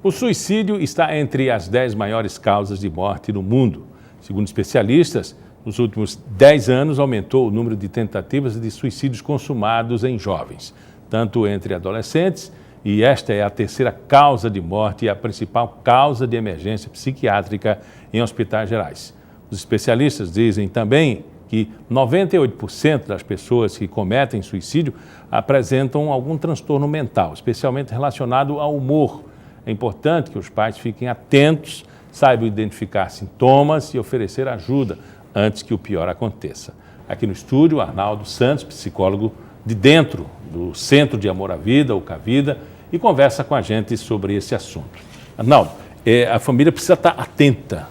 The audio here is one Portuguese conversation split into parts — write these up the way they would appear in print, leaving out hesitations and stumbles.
O suicídio está entre as 10 maiores causas de morte no mundo. Segundo especialistas, nos últimos 10 anos aumentou o número de tentativas de suicídios consumados em jovens, tanto entre adolescentes, e esta é a terceira causa de morte e a principal causa de emergência psiquiátrica em hospitais gerais. Os especialistas dizem também que 98% das pessoas que cometem suicídio apresentam algum transtorno mental, especialmente relacionado ao humor. É importante que os pais fiquem atentos, saibam identificar sintomas e oferecer ajuda antes que o pior aconteça. Aqui no estúdio, Arnaldo Santos, psicólogo de dentro do Centro de Amor à Vida, o Cavida, e conversa com a gente sobre esse assunto. Arnaldo, a família precisa estar atenta.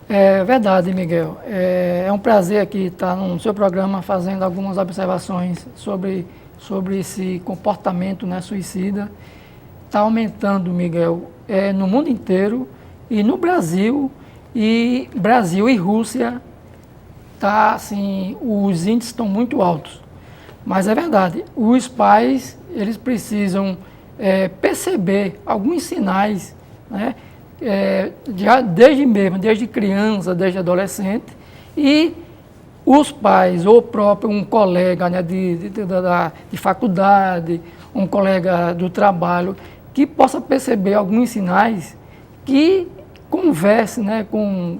É verdade, Miguel. É um prazer aqui estar no seu programa fazendo algumas observações sobre esse comportamento, né, suicida. Está aumentando, Miguel, no mundo inteiro e no Brasil e Rússia, tá, assim, os índices estão muito altos. Mas é verdade, os pais eles precisam perceber alguns sinais, né, desde criança, desde adolescente, e os pais, ou próprio um colega, né, de faculdade, um colega do trabalho, que possa perceber alguns sinais, que converse, né, com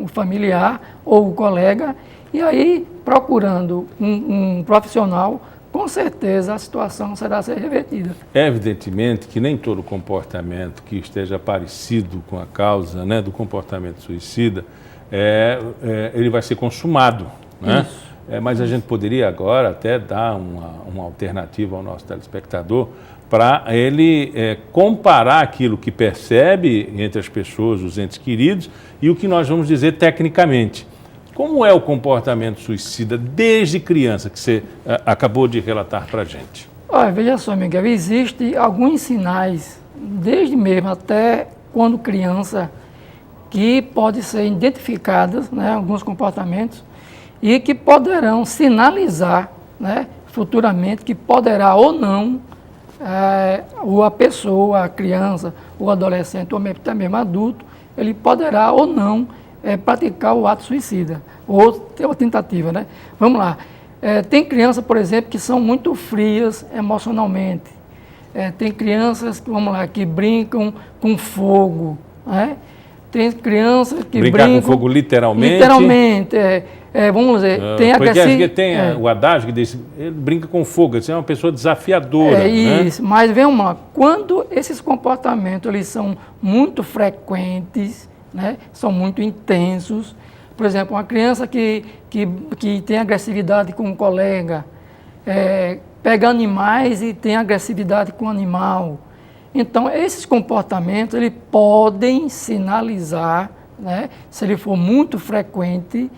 o familiar ou o colega, e aí procurando um profissional, com certeza a situação será ser revertida. É evidentemente que nem todo comportamento que esteja parecido com a causa, né, do comportamento suicida, ele vai ser consumado, né? Mas a gente poderia agora até dar uma alternativa ao nosso telespectador para ele comparar aquilo que percebe entre as pessoas, os entes queridos, e o que nós vamos dizer tecnicamente. Como é o comportamento suicida desde criança, que você acabou de relatar para a gente? Olha, veja só, Miguel, existem alguns sinais, desde mesmo até quando criança, que podem ser identificadas, né, alguns comportamentos, e que poderão sinalizar, né, futuramente, que poderá ou não a pessoa, a criança, o adolescente, ou até mesmo adulto, ele poderá ou não praticar o ato suicida, ou ter uma tentativa, né? Vamos lá. Tem crianças, por exemplo, que são muito frias emocionalmente. Tem crianças, vamos lá, que brincam com fogo, né? Tem crianças que brincam com fogo literalmente? Literalmente, vamos dizer, tem agressividade. Porque tem o adágio que diz, ele brinca com fogo, ele é uma pessoa desafiadora. É isso, né? Mas vem quando esses comportamentos eles são muito frequentes, né, são muito intensos, por exemplo, uma criança que tem agressividade com um colega, pega animais e tem agressividade com o animal. Então, esses comportamentos eles podem sinalizar, né, se ele for muito frequente,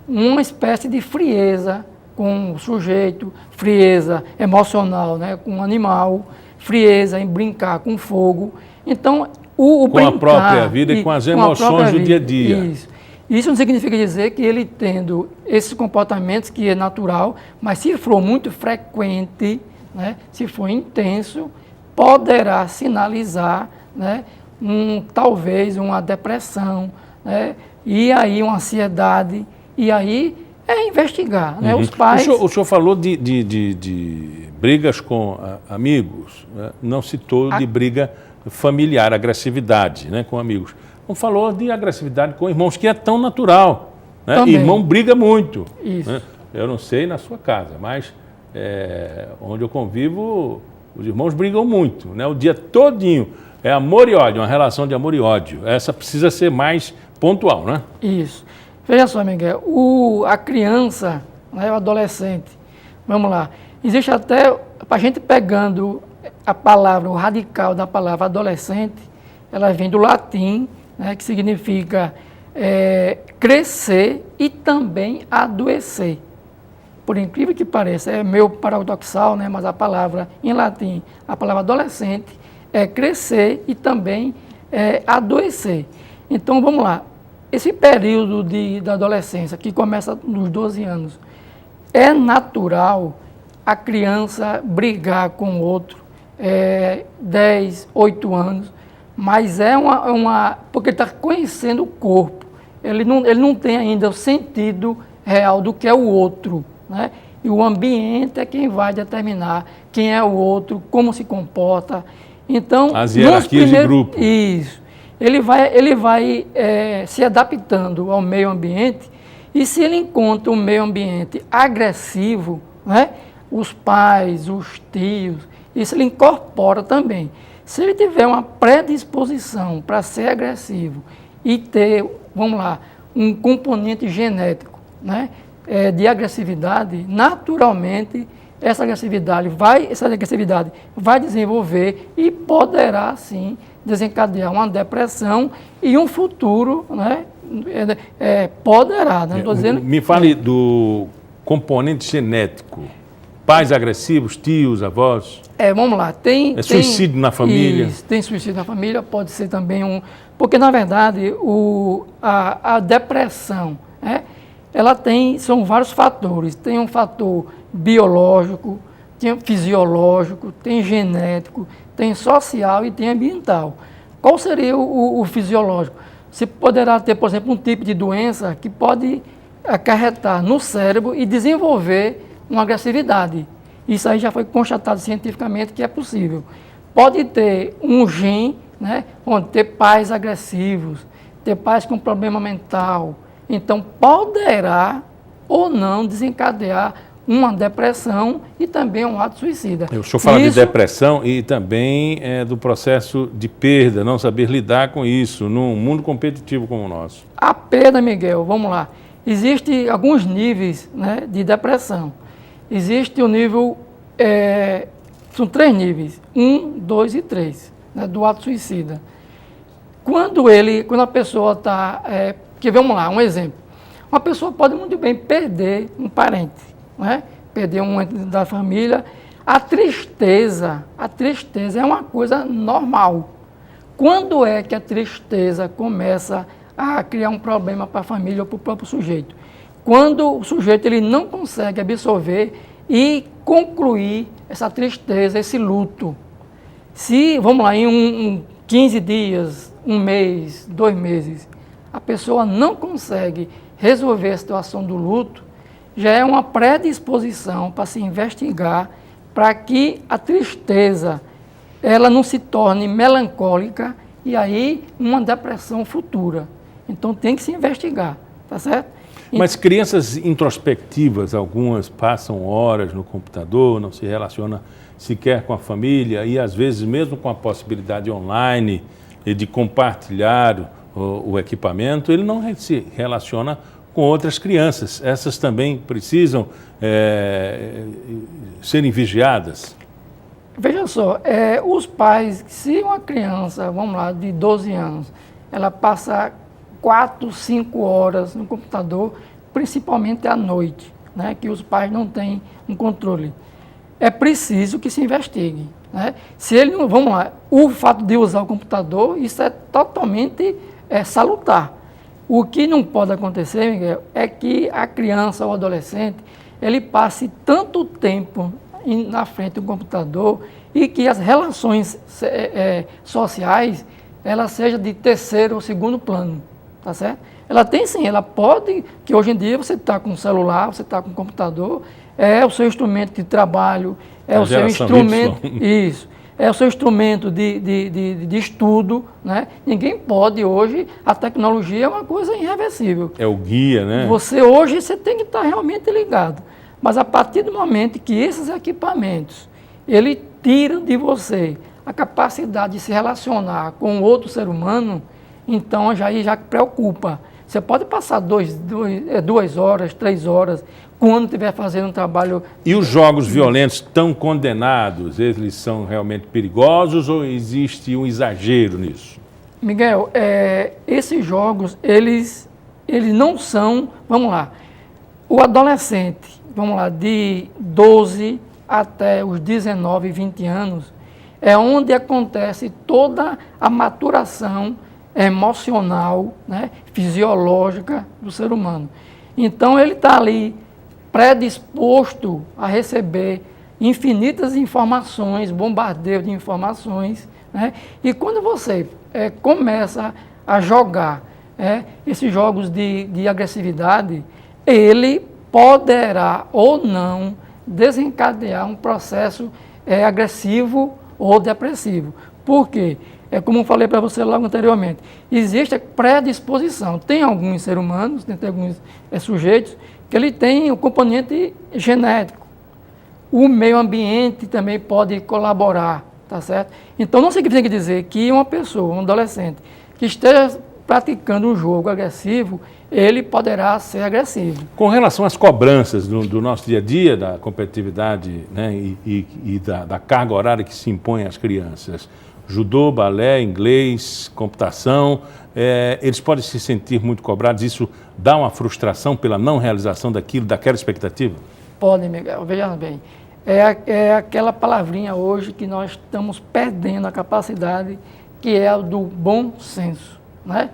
uma espécie de frieza com o sujeito, frieza emocional, né, com o animal, frieza em brincar com fogo. Então, com a própria vida e com as emoções do dia a dia. Isso não significa dizer que ele tendo esses comportamentos, que é natural, mas se for muito frequente, né, se for intenso, poderá sinalizar, né, talvez uma depressão, né, e aí uma ansiedade, e aí investigar. Né, os pais... O senhor falou de brigas com amigos, né? Não citou de briga familiar, agressividade, né, com amigos. Não falou de agressividade com irmãos, que é tão natural, né? Irmão briga muito. Isso. Né? Eu não sei na sua casa, mas onde eu convivo, os irmãos brigam muito, né? O dia todinho. É amor e ódio, uma relação de amor e ódio. Essa precisa ser mais pontual, né? Isso. Veja só, Miguel, a criança, né, o adolescente, vamos lá, existe até, para a gente pegando a palavra, o radical da palavra adolescente, ela vem do latim, né, que significa crescer e também adoecer. Por incrível que pareça, é meio paradoxal, né, mas a palavra em latim, a palavra adolescente, é crescer e também adoecer. Então, vamos lá. Esse período da adolescência, que começa nos 12 anos, é natural a criança brigar com o outro, 10, 8 anos, mas porque ele está conhecendo o corpo, ele não tem ainda o sentido real do que é o outro, né? E o ambiente é quem vai determinar quem é o outro, como se comporta. Então, as hierarquias de grupo. Isso. Ele vai se adaptando ao meio ambiente, e se ele encontra um meio ambiente agressivo, né, os pais, os tios, isso ele incorpora também. Se ele tiver uma predisposição para ser agressivo e ter, vamos lá, um componente genético, né, de agressividade, naturalmente essa agressividade vai desenvolver e poderá sim desencadear uma depressão e um futuro, né, poderá, né? Estou dizendo. Me fale do componente genético. Pais agressivos, tios, avós? Vamos lá. Tem suicídio na família? Isso, tem suicídio na família, pode ser também porque, na verdade, a depressão, são vários fatores. Tem um fator biológico, tem fisiológico, tem genético, tem social e tem ambiental. Qual seria o fisiológico? Você poderá ter, por exemplo, um tipo de doença que pode acarretar no cérebro e desenvolver uma agressividade. Isso aí já foi constatado cientificamente que é possível. Pode ter um gene, né, onde ter pais agressivos, ter pais com problema mental. Então, poderá ou não desencadear uma depressão e também um ato suicida. O senhor fala de depressão e também do processo de perda, não saber lidar com isso num mundo competitivo como o nosso. A perda, Miguel, vamos lá. Existem alguns níveis, né, de depressão. Existe o nível, são 3 níveis, 1, 2 e 3, né, do ato suicida. Quando a pessoa está, vamos lá, um exemplo. Uma pessoa pode muito bem perder um parente, né? Perder um ente da família. A tristeza é uma coisa normal. Quando é que a tristeza começa a criar um problema para a família ou para o próprio sujeito? Quando o sujeito ele não consegue absorver e concluir essa tristeza, esse luto. Se, vamos lá, em 15 dias, 1 mês, 2 meses, a pessoa não consegue resolver a situação do luto, já é uma predisposição para se investigar para que a tristeza ela não se torne melancólica e aí uma depressão futura. Então tem que se investigar, tá certo? Mas crianças introspectivas, algumas passam horas no computador, não se relacionam sequer com a família e às vezes mesmo com a possibilidade online de compartilhar o equipamento, ele não se relaciona com outras crianças. Essas também precisam serem vigiadas? Veja só, os pais, se uma criança, vamos lá, de 12 anos, ela passa 4, 5 horas no computador, principalmente à noite, né, que os pais não têm um controle, é preciso que se investigue, né? Se ele não, vamos lá, o fato de usar o computador, isso é totalmente salutar. O que não pode acontecer, Miguel, é que a criança ou adolescente, ele passe tanto tempo na frente do computador e que as relações sociais, elas sejam de terceiro ou segundo plano, tá certo? Ela tem sim, ela pode, que hoje em dia você está com o celular, você está com o computador, é o seu instrumento de trabalho, é o seu instrumento, isso, é o seu instrumento de estudo, né? Ninguém pode hoje, a tecnologia é uma coisa irreversível. É o guia, né? Hoje você tem que estar realmente ligado. Mas a partir do momento que esses equipamentos, ele tiram de você a capacidade de se relacionar com outro ser humano, então já preocupa. Você pode passar 2 horas, 3 horas, quando estiver fazendo um trabalho... E os jogos violentos tão condenados, eles são realmente perigosos ou existe um exagero nisso? Miguel, esses jogos, eles não são... Vamos lá, o adolescente, vamos lá, de 12 até os 19, 20 anos, é onde acontece toda a maturação emocional, né, fisiológica do ser humano. Então ele está ali predisposto a receber infinitas informações, bombardeio de informações, né? E quando você começa a jogar esses jogos de agressividade, ele poderá ou não desencadear um processo agressivo ou depressivo. Por quê? Como eu falei para você logo anteriormente, existe a predisposição. Tem alguns seres humanos, tem alguns sujeitos, que ele tem o componente genético. O meio ambiente também pode colaborar, tá certo? Então não significa dizer que uma pessoa, um adolescente, que esteja praticando um jogo agressivo, ele poderá ser agressivo. Com relação às cobranças do nosso dia a dia, da competitividade, né, e da carga horária que se impõe às crianças, judô, balé, inglês, computação, eles podem se sentir muito cobrados, isso dá uma frustração pela não realização daquela expectativa? Pode, Miguel, veja bem, é aquela palavrinha hoje que nós estamos perdendo a capacidade, que é a do bom senso, né?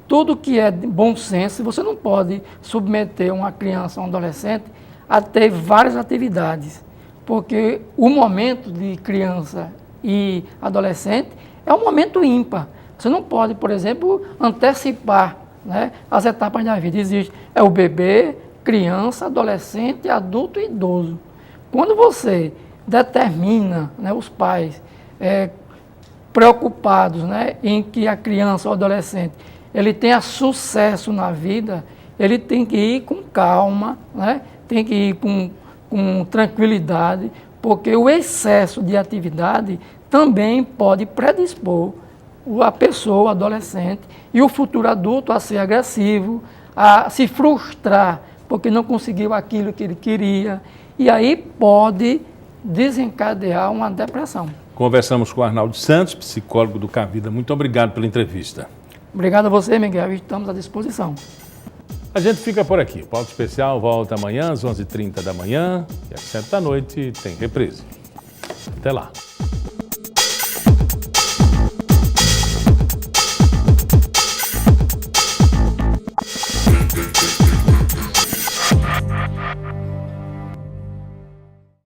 Tudo que é de bom senso, você não pode submeter uma criança, um adolescente, a ter várias atividades, porque o momento de criança e adolescente é um momento ímpar. Você não pode, por exemplo, antecipar, né, as etapas da vida. Existe o bebê, criança, adolescente, adulto e idoso. Quando você determina, né, os pais preocupados, né, em que a criança ou adolescente ele tenha sucesso na vida, ele tem que ir com calma, né, tem que ir com tranquilidade, porque o excesso de atividade também pode predispor a pessoa, o adolescente, e o futuro adulto a ser agressivo, a se frustrar, porque não conseguiu aquilo que ele queria, e aí pode desencadear uma depressão. Conversamos com o Arnaldo Santos, psicólogo do Cavida. Muito obrigado pela entrevista. Obrigado a você, Miguel, estamos à disposição. A gente fica por aqui. O Pauta Especial volta amanhã às 11h30 da manhã e às 7 da noite tem reprise. Até lá.